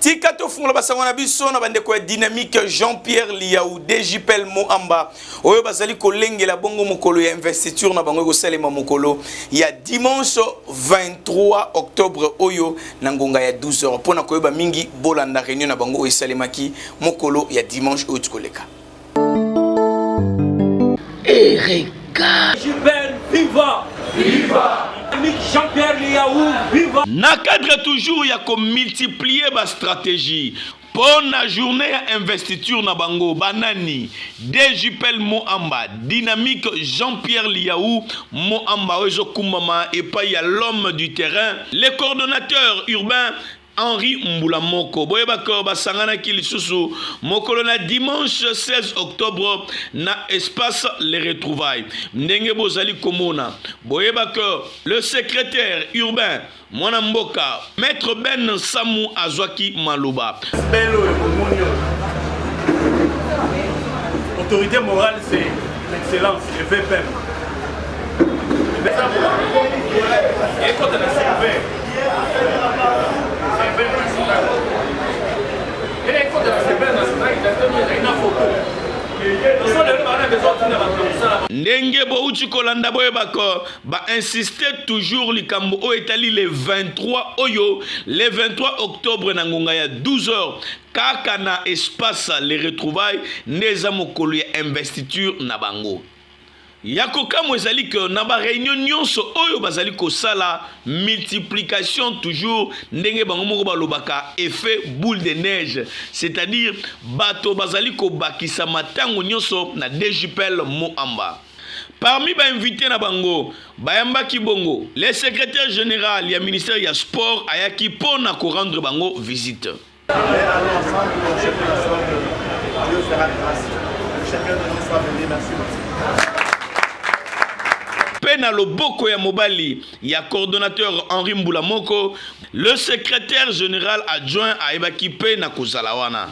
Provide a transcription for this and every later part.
tika tofungola basangana biso na bandeko ya dynamique Jean-Pierre Liaou DJPL Moamba oyo bazali kolengela bongo mokolo ya investiture na bango kosalema mokolo ya dimanche 23 octobre oyo na ngonga ya 12h pona koyeba mingi bolanda réunion na bango esalemaki mokolo ya dimanche oyo tukoleka. Erika DJPL viva viva Jean-Pierre Liaou viva. Na cadre toujours ya ko multiplier ba stratégie pour la journée à investiture na bango banani DJPL Moamba dynamique Jean-Pierre Liaou Moamba ozo kumama et pas y a l'homme du terrain les coordonnateurs urbains Henri Mbulamoko boyebako basangana ki lisusu mokolo na dimanche 16 octobre na espace les retrouvailles ndenge bozali komona boyebako le secrétaire urbain mwana mboka maître Ben Samu Azwaki Maluba. Autorité morale c'est l'excellence le VPM. Et quand on a servi ndenge bouti kolanda boyebako ba insister toujours likambo o etali le 23 oyo le 23 octobre na ngonga ya 12h kaka na espace les retrouvailles neza mokolo ya investiture na bango yakoka mwezali que na ba réunion nyonso oyo bazali ko sala multiplication toujours ndenge bango moko balobaka effet boule de neige c'est-à-dire bato bazali ko bakisa matango nyonso na DJPL Moamba. Parmi ba invité na bango bayamba kibongo le secrétaire général ya ministère ya sport ayaki pona ko rendre bango visite. Na loboko ya mobali ya coordonnateur Henri Mbulamoko le secrétaire général adjoint a évacué na kozalawana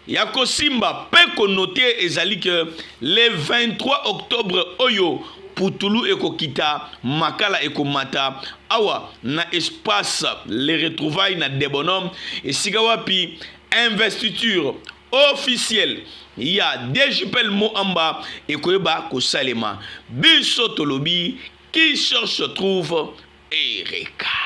yako simba pe konoté ezali que le 23 octobre oyo putulu ekokita makala ekomata awa na espace les retrouvailles na debonhomme et sigawapi investiture officielle il y a DJPL Moamba et Koyeba Kosalema. Biso Tolobi qui cherche trouve Erika.